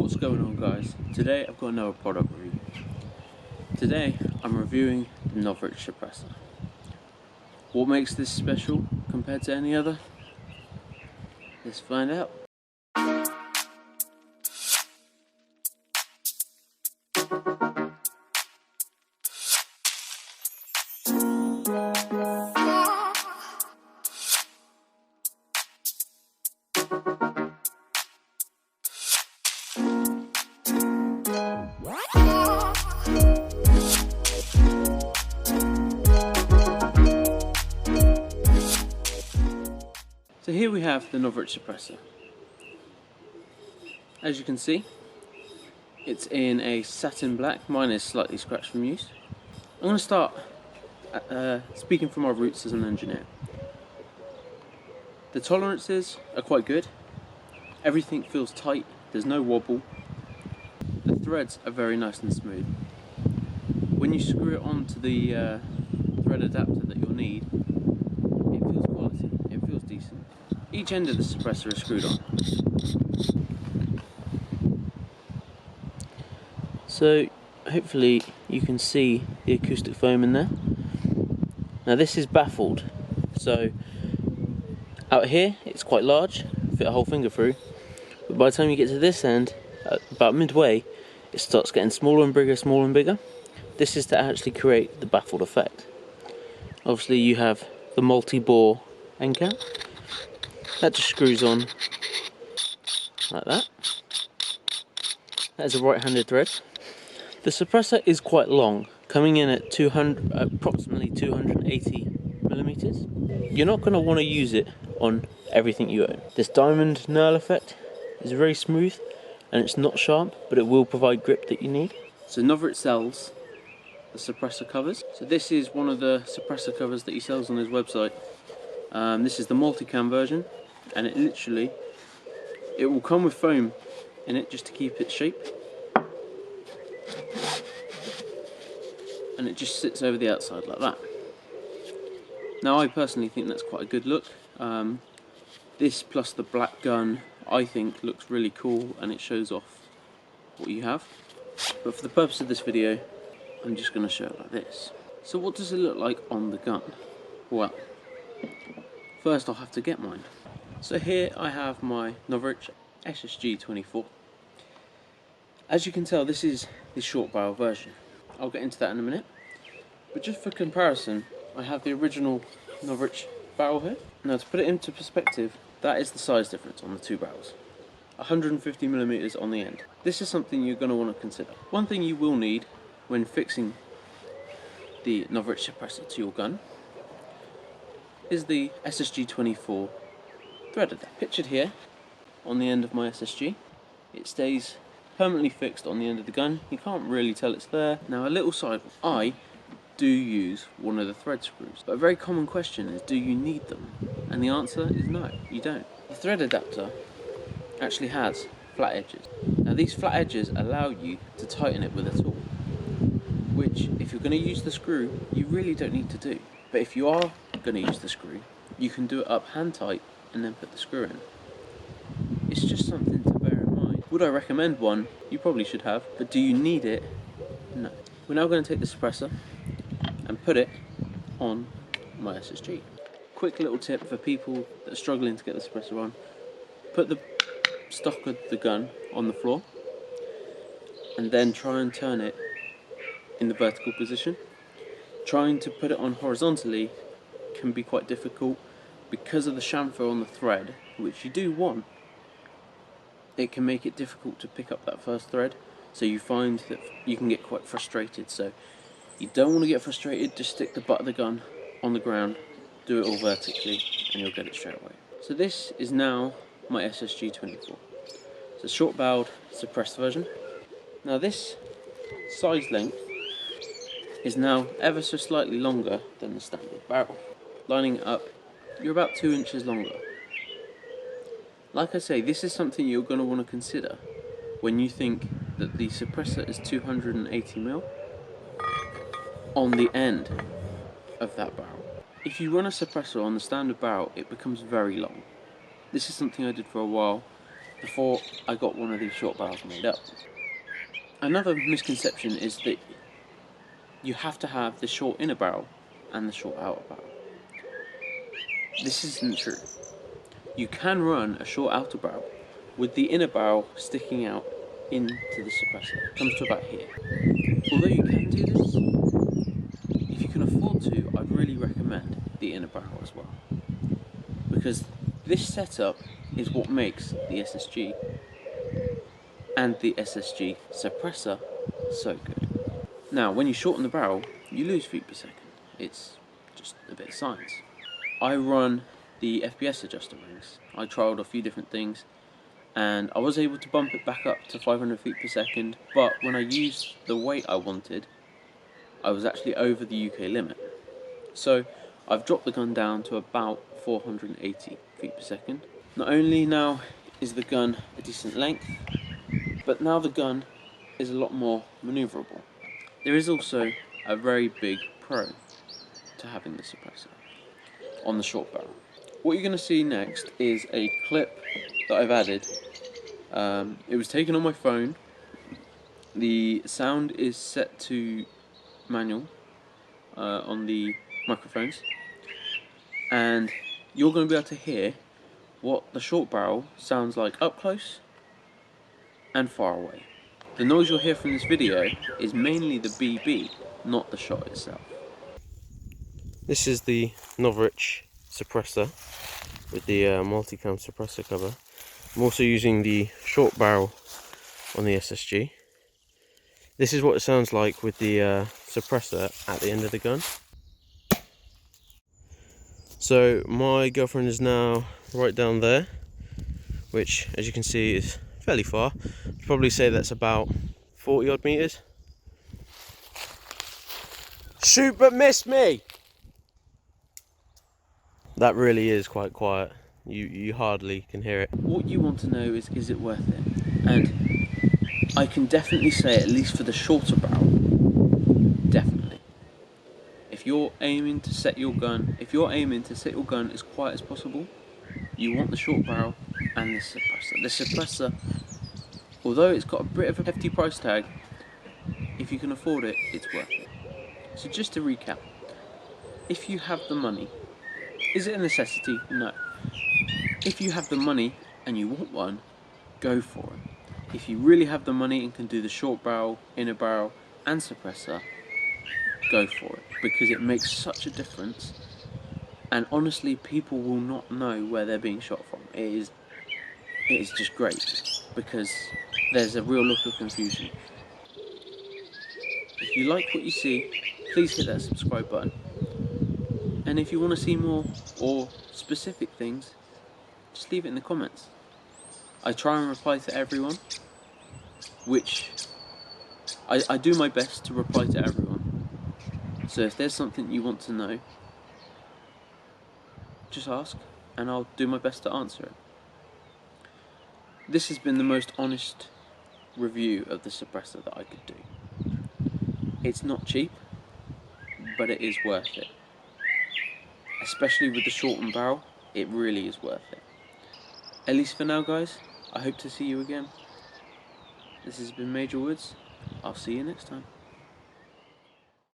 What's going on, guys? Today I've got another product review. Today I'm reviewing the Novritsch Suppressor. What makes this special compared to any other? Let's find out. So here we have the Novritsch Suppressor. As you can see, it's in a satin black. Mine is slightly scratched from use. I'm going to start speaking from my roots as an engineer. The tolerances are quite good. Everything feels tight, there's no wobble. The threads are very nice and smooth. When you screw it onto the thread adapter that you'll need, it feels quality, it feels decent. Each end of the suppressor is screwed on. So hopefully you can see the acoustic foam in there. Now this is baffled, so out here it's quite large, fit a whole finger through, but by the time you get to this end, about midway, it starts getting smaller and bigger, smaller and bigger. This is to actually create the baffled effect. Obviously you have the multi-bore end cap. That just screws on like that. That is a right-handed thread. The suppressor is quite long, coming in at approximately 280 millimeters. You're not going to want to use it on everything you own. This diamond knurl effect is very smooth and it's not sharp, but it will provide grip that you need. So Novritsch sells the suppressor covers. So this is one of the suppressor covers that he sells on his website. This is the multicam version, and it will come with foam in it just to keep its shape, and it just sits over the outside like that. Now I personally think that's quite a good look. This plus the black gun I think looks really cool, and it shows off what you have. But for the purpose of this video, I'm just going to show it like this. So what does it look like on the gun? Well, first I'll have to get mine. So here I have my Novritsch SSG-24. As you can tell, this is the short barrel version. I'll get into that in a minute. But just for comparison, I have the original Novritsch barrel here. Now to put it into perspective, that is the size difference on the two barrels. 150 millimeters on the end. This is something you're going to want to consider. One thing you will need when fixing the Novritsch suppressor to your gun is the SSG-24 thread adapter. Pictured here on the end of my SSG, it stays permanently fixed on the end of the gun. You can't really tell it's there. Now a little side, I do use one of the thread screws, but a very common question is, do you need them? And the answer is no, you don't. The thread adapter actually has flat edges. Now these flat edges allow you to tighten it with a tool, which if you're going to use the screw, you really don't need to do. But if you are going to use the screw, you can do it up hand tight and then put the screw in. It's just something to bear in mind. Would I recommend one? You probably should have, but do you need it? No. We're now going to take the suppressor and put it on my SSG. Quick little tip for people that are struggling to get the suppressor on: put the stock of the gun on the floor and then try and turn it in the vertical position. Trying to put it on horizontally can be quite difficult because of the chamfer on the thread, which you do want. It can make it difficult to pick up that first thread, so you find that you can get quite frustrated. So you don't want to get frustrated, just stick the butt of the gun on the ground, do it all vertically, and you'll get it straight away. So this is now my SSG-24. It's a short barreled suppressed version. Now this size length is now ever so slightly longer than the standard barrel. Lining it up, you're about 2 inches longer. Like I say, this is something you're going to want to consider when you think that the suppressor is 280mm on the end of that barrel. If you run a suppressor on the standard barrel, it becomes very long. This is something I did for a while, before I got one of these short barrels made up. Another misconception is that you have to have the short inner barrel and the short outer barrel. This isn't true. You can run a short outer barrel with the inner barrel sticking out into the suppressor. It comes to about here. Although you can do this, if you can afford to, I'd really recommend the inner barrel as well. Because this setup is what makes the SSG and the SSG suppressor so good. Now, when you shorten the barrel, you lose feet per second. It's just a bit of science. I run the FPS adjuster rings. I trialled a few different things, and I was able to bump it back up to 500 feet per second, but when I used the weight I wanted, I was actually over the UK limit. So I've dropped the gun down to about 480 feet per second. Not only now is the gun a decent length, but now the gun is a lot more manoeuvrable. There is also a very big pro to having the suppressor on the short barrel. What you're going to see next is a clip that I've added. It was taken on my phone. The sound is set to manual on the microphones, and you're going to be able to hear what the short barrel sounds like up close and far away. The noise you'll hear from this video is mainly the BB, not the shot itself. This is the Novritsch Suppressor with the multicam suppressor cover. I'm also using the short barrel on the SSG. This is what it sounds like with the suppressor at the end of the gun. So my girlfriend is now right down there, which as you can see is fairly far. I'd probably say that's about 40 odd meters. Shoot but miss me! That really is quite quiet. You hardly can hear it. What you want to know is it worth it? And I can definitely say, at least for the shorter barrel, definitely. If you're aiming to set your gun as quiet as possible, you want the short barrel and the suppressor. The suppressor, although it's got a bit of a hefty price tag, if you can afford it, it's worth it. So just to recap, if you have the money, is it a necessity? No. If you have the money and you want one, go for it. If you really have the money and can do the short barrel, inner barrel and suppressor, go for it, because it makes such a difference, and honestly people will not know where they're being shot from. It is just great, because there's a real look of confusion. If you like what you see, please hit that subscribe button, and if you want to see more or specific things, just leave it in the comments. I try and reply to everyone, which I do my best to reply to everyone. So if there's something you want to know, just ask and I'll do my best to answer it. This has been the most honest review of the suppressor that I could do. It's not cheap, but it is worth it. Especially with the shortened barrel, it really is worth it. At least for now, guys. I hope to see you again. This has been Major Woods. I'll see you next time.